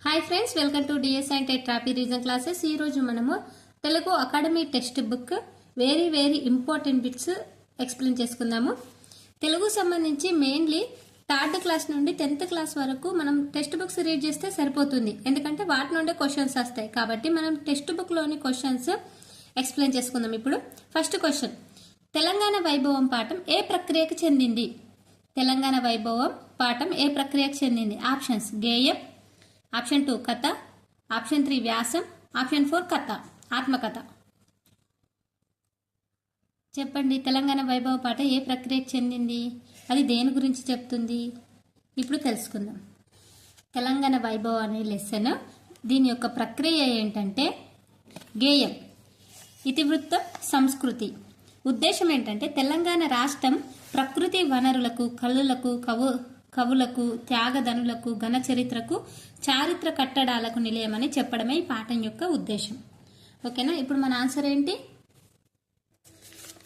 Hi friends, welcome to DS and TET trophy reason classes. ఈరోజు మనము Telugu academy text book very important bits explain చేసుకుందాము. తెలుగు సంబంధించి mainly 3rd class నుండి 10th class వరకు మనం text books read చేస్తే సరిపోతుంది. ఎందుకంటే వాటి నుండే క్వశ్చన్స్ వస్తాయి. కాబట్టి మనం టెక్స్ట్ బుక్లోని క్వశ్చన్స్ ఎక్స్ప్లెయిన్ చేసుకుందాం. ఇప్పుడు ఫస్ట్ క్వశ్చన్, తెలంగాణ వైభవం పాఠం ఏ ప్రక్రియకు చెందింది? తెలంగాణ వైభవం పాఠం ఏ ప్రక్రియకు చెందింది? ఆప్షన్స్: గేయం, ఆప్షన్ 2 కథ, ఆప్షన్ 3 వ్యాసం, ఆప్షన్ 4 కథ, ఆత్మకథ. చెప్పండి, తెలంగాణ వైభవ పాఠం ఏ ప్రక్రియకు చెందింది? అది దేని గురించి చెప్తుంది? ఇప్పుడు తెలుసుకుందాం. తెలంగాణ వైభవం అనే లెసన్, దీని యొక్క ప్రక్రియ ఏంటంటే గేయం, ఇతివృత్తం, సంస్కృతి. ఉద్దేశం ఏంటంటే తెలంగాణ రాష్ట్రం ప్రకృతి వనరులకు, కళలకు, కవులకు, త్యాగధనులకు, ఘన చరిత్రకు, చారిత్ర కట్టడాలకు నిలయమని చెప్పడమే ఈ పాఠం యొక్క ఉద్దేశం. ఓకేనా? ఇప్పుడు మన ఆన్సర్ ఏంటి?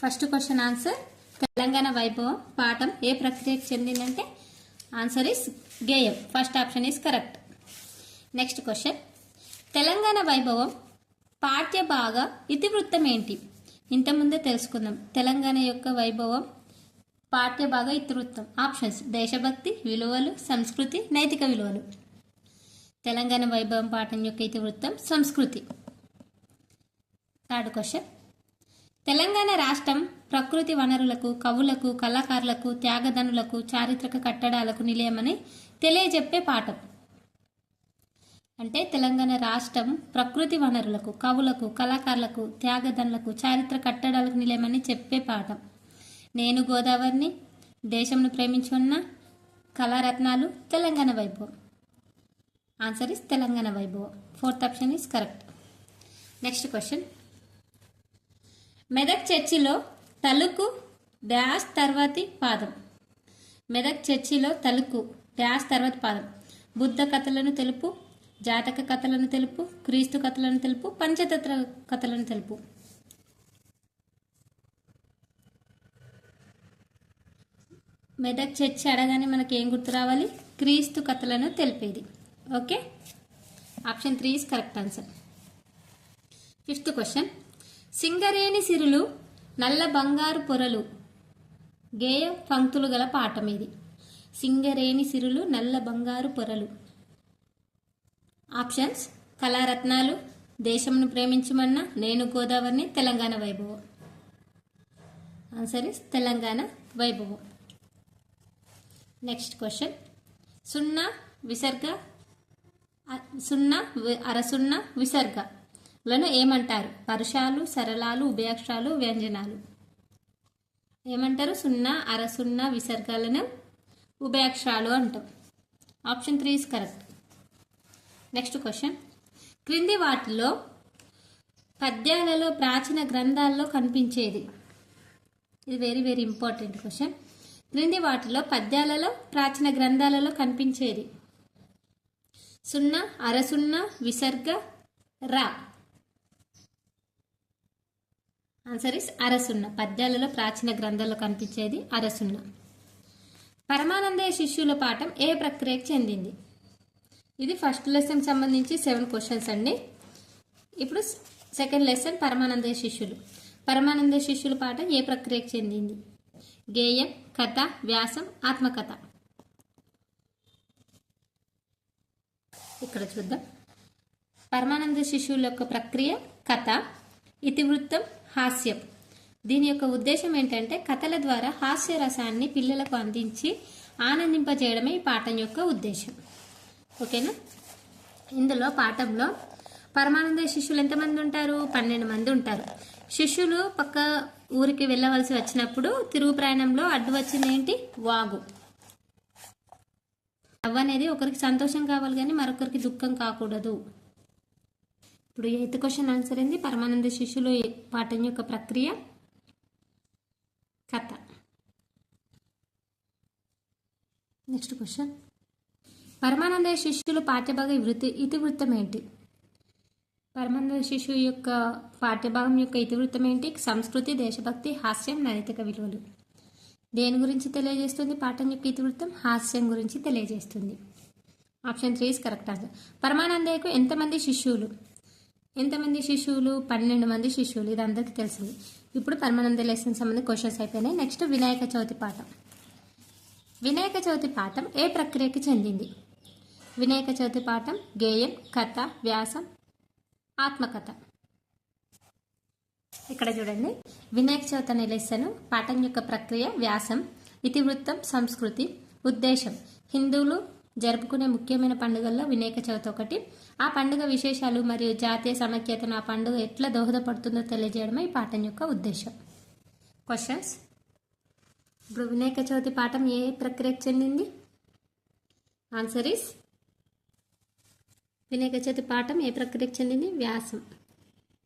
ఫస్ట్ క్వశ్చన్ ఆన్సర్, తెలంగాణ వైభవం పాఠం ఏ ప్రక్రియకు చెందిందంటే ఆన్సర్ ఇస్ గేయం. First option is correct. Next question, Telangana వైభవం పాఠ్యభాగ ఇతివృత్తం ఏంటి? ఇంతకుముందే తెలుసుకుందాం. తెలంగాణ యొక్క వైభవం పాఠ్యభాగ ఇతివృత్తం. ఆప్షన్స్: దేశభక్తి, విలువలు, సంస్కృతి, నైతిక విలువలు. తెలంగాణ వైభవం పాఠం యొక్క ఇతివృత్తం సంస్కృతి. థర్డ్ క్వశ్చన్, తెలంగాణ రాష్ట్రం ప్రకృతి వనరులకు, కవులకు, కళాకారులకు, త్యాగధనులకు, చారిత్రక కట్టడాలకు నిలయమని తెలియజెప్పే పాఠం. అంటే తెలంగాణ రాష్ట్రం ప్రకృతి వనరులకు, కవులకు, కళాకారులకు, త్యాగధనులకు, చారిత్ర కట్టడాలకు నిలయమని చెప్పే పాఠం. నేను గోదావరిని, దేశంను ప్రేమించున్న, కళారత్నాలు, తెలంగాణ వైభవం. ఆన్సర్ ఇస్ తెలంగాణ వైభవం. Fourth option is correct. Next question, Medak చర్చిలో తలుకు డాష్ తర్వాతి పాదం. మెదక్ చర్చిలో తలుకు డాష్ తర్వాతి పాదం. బుద్ధ కథలను తెలుపు, జాతక కథలను తెలుపు, క్రీస్తు కథలను తెలుపు, పంచతంత్ర కథలను తెలుపు. మెదక్ చర్చి అడగానే మనకి ఏం గుర్తు రావాలి? క్రీస్తు కథలను తెలిపేది. Okay, option 3 is correct answer. Fifth question, Singareni సిరులు నల్ల బంగారు పొరలు గేయ పంక్తులు గల పాఠం ఇది. సింగరేణి సిరులు నల్ల బంగారు పొరలు. ఆప్షన్స్: కళారత్నాలు, దేశంను ప్రేమించమన్న, నేను గోదావరిని, తెలంగాణ వైభవం. ఆన్సర్ ఇస్ తెలంగాణ వైభవం. నెక్స్ట్ క్వశ్చన్, సున్నా విసర్గ, సున్నా అరసున్నా విసర్గలను ఏమంటారు? పరుషాలు, సరళాలు, ఉభయాక్షరాలు, వ్యంజనాలు. ఏమంటారు? సున్నా అరసున్నా విసర్గాలను ఉభయాక్షరాలు అంటాం. Option 3 is correct. Next question, క్రింది వాటిలో పద్యాలలో ప్రాచీన గ్రంథాల్లో కనిపించేది. ఇది వెరీ ఇంపార్టెంట్ క్వశ్చన్. క్రింది వాటిలో పద్యాలలో ప్రాచీన గ్రంథాలలో కనిపించేది? సున్నా, అరసున్నా, విసర్గ, రా. Answer is అరసున్న. పద్యాలలో ప్రాచీన గ్రంథాల్లో కనిపించేది అరసున్న. పరమానందయ్య శిష్యుల పాఠం ఏ ప్రక్రియకు చెందింది? ఇది ఫస్ట్ లెసన్ సంబంధించి 7 క్వశ్చన్స్ అండి. ఇప్పుడు సెకండ్ లెసన్, పరమానందయ్య శిష్యులు. పరమానందయ్య శిష్యుల పాఠం ఏ ప్రక్రియకు చెందింది? గేయం, కథ, వ్యాసం, ఆత్మకథ. ఇక్కడ చూద్దాం. పరమానంద శిష్యుల యొక్క ప్రక్రియ కథ, ఇతివృత్తం హాస్యం. దీని యొక్క ఉద్దేశం ఏంటంటే కథల ద్వారా హాస్య రసాన్ని పిల్లలకు అందించి ఆనందింపజేయడమే ఈ పాఠం యొక్క ఉద్దేశం. ఓకేనా? ఇందులో పాఠంలో పరమానంద శిష్యులు ఎంతమంది ఉంటారు? 12 మంది ఉంటారు. శిష్యులు పక్క ఊరికి వెళ్ళవలసి వచ్చినప్పుడు తిరుగు ప్రయాణంలో అడ్డు వచ్చింది ఏంటి? వాగు. అనేది ఒకరికి సంతోషం కావాలి కానీ మరొకరికి దుఃఖం కాకూడదు. ఇప్పుడు 8th క్వశ్చన్ ఆన్సర్ ఏంది? పరమానంద శిష్యులు పాఠం యొక్క ప్రక్రియ కథ. నెక్స్ట్ క్వశ్చన్, పరమానంద శిష్యులు పాఠ్యభాగ ఇతివృత్తం ఏంటి? పరమానంద శిష్యు యొక్క పాఠ్యభాగం యొక్క ఇతివృత్తం ఏంటి? సంస్కృతి, దేశభక్తి, హాస్యం, నైతిక విలువలు. దేని గురించి తెలియజేస్తుంది పాఠం యొక్క ఇతివృత్తం? హాస్యం గురించి తెలియజేస్తుంది. Option 3 is correct answer. పరమానందయ్యకు ఎంతమంది శిష్యులు? 12 మంది శిష్యులు. ఇది అందరికీ తెలిసింది. ఇప్పుడు పరమానంద లెసన్ సంబంధించి క్వశ్చన్స్ అయిపోయినాయి. నెక్స్ట్ వినాయక చవితి పాఠం. వినాయక చవితి పాఠం ఏ ప్రక్రియకి చెందింది? వినాయక చవితి పాఠం గేయం, కథ, వ్యాసం, ఆత్మకథ. ఇక్కడ చూడండి, వినాయక చవితి అనే లెసన్ పాఠం యొక్క ప్రక్రియ వ్యాసం, ఇతివృత్తం సంస్కృతి, ఉద్దేశం. హిందువులు జరుపుకునే ముఖ్యమైన పండుగల్లో వినాయక చవితి ఒకటి. ఆ పండుగ విశేషాలు మరియు జాతీయ సమైక్యతను ఆ పండుగ ఎట్లా దోహదపడుతుందో తెలియజేయడమే ఈ పాఠం యొక్క ఉద్దేశం. క్వశ్చన్స్. ఇప్పుడు వినాయక చవితి పాఠం ఏ ప్రక్రియకు చెందింది? ఆన్సర్ ఇస్ వినాయక చవితి పాఠం ఏ ప్రక్రియకు చెందింది?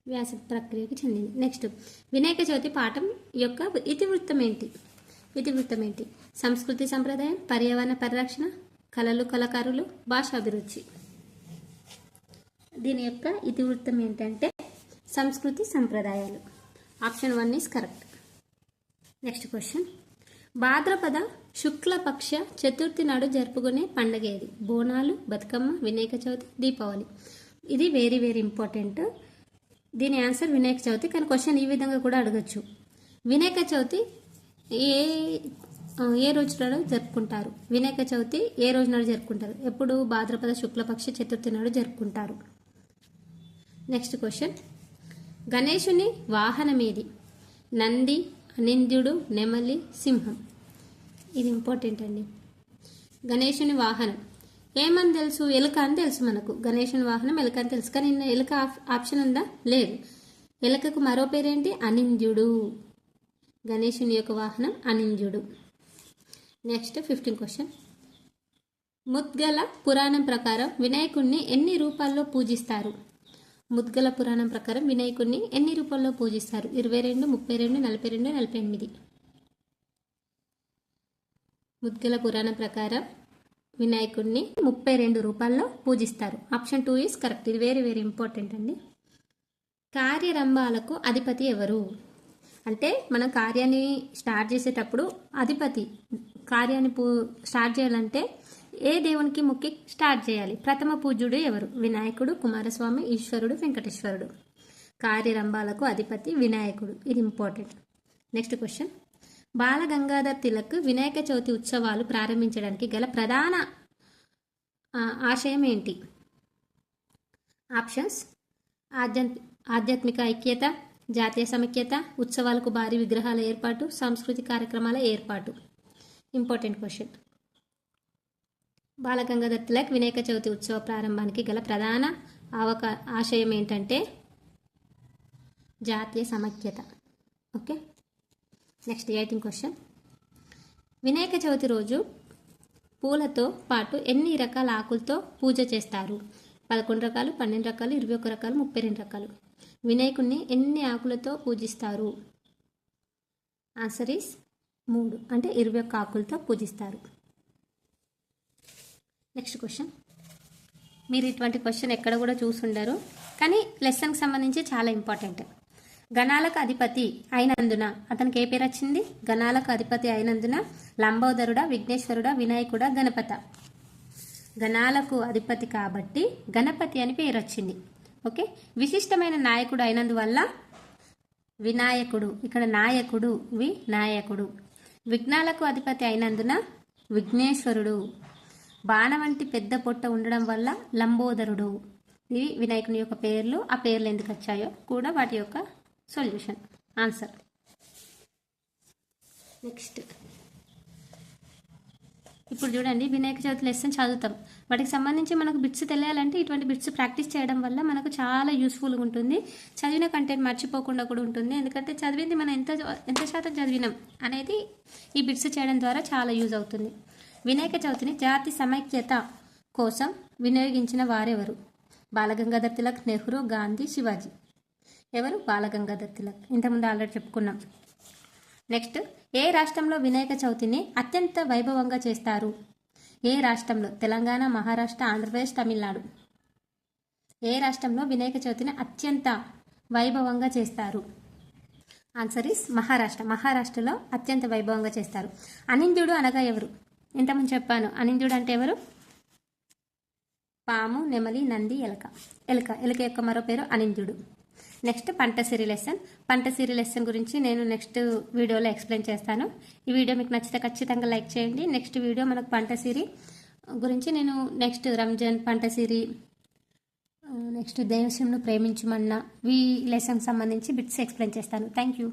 వ్యాస ప్రక్రియకు చెందింది. నెక్స్ట్, వినాయక చవితి పాఠం యొక్క ఇతివృత్తం ఏంటి? సంస్కృతి సంప్రదాయం, పర్యావరణ పరిరక్షణ, కళలు కళాకారులు, భాషాభిరుచి. దీని యొక్క ఇతివృత్తం ఏంటంటే సంస్కృతి సంప్రదాయాలు. Option 1 is correct. Next question. భాద్రపద శుక్లపక్ష చతుర్థి నాడు జరుపుకునే పండుగ ఏది? బోనాలు, బతుకమ్మ, వినాయక చవితి, దీపావళి. ఇది వెరీ వెరీ ఇంపార్టెంట్. దీని ఆన్సర్ వినాయక చవితి. కానీ క్వశ్చన్ ఈ విధంగా కూడా అడగచ్చు. వినాయక చవితి ఏ రోజు నాడు జరుపుకుంటారు? వినాయక చవితి ఏ రోజు నాడు జరుపుకుంటారు? ఎప్పుడు? భాద్రపద శుక్లపక్ష చతుర్థి నాడు జరుపుకుంటారు. Next question. గణేశుని వాహనం ఏది? నంది, అనింద్యుడు, నెమలి, సింహం. ఇది ఇంపార్టెంట్ అండి. గణేశుని వాహనం ఏమని తెలుసు? ఎలుక అని తెలుసు మనకు. గణేశుని వాహనం ఎలుక అని తెలుసు. కానీ ఎలుక ఆప్షన్ ఉందా? లేదు. ఎలుకకు మరో పేరేంటి? అనింద్యుడు. గణేశుని యొక్క వాహనం అనింద్యుడు. Next 15 question. ముద్గల పురాణం ప్రకారం వినాయకుడిని ఎన్ని రూపాల్లో పూజిస్తారు? ముద్గల పురాణం ప్రకారం వినాయకుడిని ఎన్ని రూపాల్లో పూజిస్తారు? 22, 32, 42, 48. ముద్గల పురాణం ప్రకారం వినాయకుడిని 32 రూపాల్లో పూజిస్తారు. Option 2 is correct. ఇది వెరీ వెరీ ఇంపార్టెంట్ అండి. కార్యరంభాలకు అధిపతి ఎవరు? అంటే మనం కార్యాన్ని స్టార్ట్ చేసేటప్పుడు అధిపతి కార్యాన్ని స్టార్ట్ చేయాలంటే ఏ దేవునికి మొక్కి స్టార్ట్ చేయాలి? ప్రథమ పూజ్యుడు ఎవరు? వినాయకుడు, కుమారస్వామి, ఈశ్వరుడు, వెంకటేశ్వరుడు. కార్యరంభాలకు అధిపతి వినాయకుడు. ఇది important. Next question. Balagangadhar Tilak Vinayaka Chavithi ఉత్సవాలు ప్రారంభించడానికి గల ప్రధాన ఆశయం ఏంటి? ఆప్షన్స్. ఆధ్యాత్మిక ఐక్యత, జాతీయ సమైక్యత, ఉత్సవాలకు భారీ విగ్రహాల ఏర్పాటు, సాంస్కృతిక కార్యక్రమాల ఏర్పాటు. Important question. బాలగంగాధర్ తిలక్ వినాయక చవితి ఉత్సవ ప్రారంభానికి గల ప్రధాన ఆశయం ఏంటంటే జాతీయ సమైక్యత. Okay. Next 18 question. Vinayaka Chavithi రోజు పూలతో పాటు ఎన్ని రకాల ఆకులతో పూజ చేస్తారు? 11 రకాలు, 12 రకాలు, 21 రకాలు, 32 రకాలు. వినాయకుడిని ఎన్ని ఆకులతో పూజిస్తారు? ఆన్సర్ ఈస్ 3, అంటే 21 ఆకులతో పూజిస్తారు. Next question. మీరు ఇటువంటి క్వశ్చన్ ఎక్కడ కూడా చూసుండరు, కానీ లెసన్కి సంబంధించి చాలా ఇంపార్టెంట్. గణాలకు అధిపతి అయినందున అతనికి ఏ పేరు వచ్చింది? గణాలకు అధిపతి అయినందున లంబోదరుడా, విఘ్నేశ్వరుడా, వినాయకుడా, గణపత. గణాలకు అధిపతి కాబట్టి గణపతి అని పేరు వచ్చింది. ఓకే. విశిష్టమైన నాయకుడు అయినందువల్ల వినాయకుడు. ఇక్కడ నాయకుడు వినాయకుడు. విఘ్నాలకు అధిపతి అయినందున విఘ్నేశ్వరుడు. బాణ వంటి పెద్ద పొట్ట ఉండడం వల్ల లంబోదరుడు. ఇవి వినాయకుని యొక్క పేర్లు. ఆ పేర్లు ఎందుకు వచ్చాయో కూడా వాటి యొక్క సొల్యూషన్ ఆన్సర్. నెక్స్ట్ ఇప్పుడు చూడండి, వినాయక చవితి లెసన్ చదువుతాం. వాటికి సంబంధించి మనకు బిట్స్ తెలియాలంటే ఇటువంటి బిట్స్ ప్రాక్టీస్ చేయడం వల్ల మనకు చాలా యూస్ఫుల్గా ఉంటుంది. చదివిన కంటెంట్ మర్చిపోకుండా కూడా ఉంటుంది. ఎందుకంటే చదివింది మనం ఎంత శాతం చదివినాం అనేది ఈ బిట్స్ చేయడం ద్వారా చాలా యూజ్ అవుతుంది. వినాయక చవితిని జాతి సమైక్యత కోసం వినియోగించిన వారెవరు? బాలగంగాధర్ తిలక్, నెహ్రూ, గాంధీ, శివాజీ. ఎవరు? బాలగంగాధర్ తిలక్. ఇంతకుముందు ఆల్రెడీ చెప్పుకున్నాం. నెక్స్ట్, ఏ రాష్ట్రంలో వినాయక చవితిని అత్యంత వైభవంగా చేస్తారు? ఏ రాష్ట్రంలో? తెలంగాణ, మహారాష్ట్ర, ఆంధ్రప్రదేశ్, తమిళనాడు. ఏ రాష్ట్రంలో వినాయక చవితిని అత్యంత వైభవంగా చేస్తారు? Answer is Maharashtra. మహారాష్ట్రలో అత్యంత వైభవంగా చేస్తారు. అనింద్యుడు అనగా ఎవరు? ఇంతకుముందు చెప్పాను. అనింద్యుడు అంటే ఎవరు? పాము, నెమలి, నంది, ఎలుక యొక్క మరో పేరు అనింద్యుడు. నెక్స్ట్ పంటసిరి లెసన్ గురించి నేను నెక్స్ట్ వీడియోలో ఎక్స్ప్లెయిన్ చేస్తాను. ఈ వీడియో మీకు నచ్చితే ఖచ్చితంగా లైక్ చేయండి. నెక్స్ట్ వీడియో మనకు పంటసిరి గురించి నేను నెక్స్ట్ రంజాన్, పంటసిరి, నెక్స్ట్ దేవశంను ప్రేమించుమన్న ఈ లెసన్కి సంబంధించి బిట్స్ ఎక్స్ప్లెయిన్ చేస్తాను. Thank you.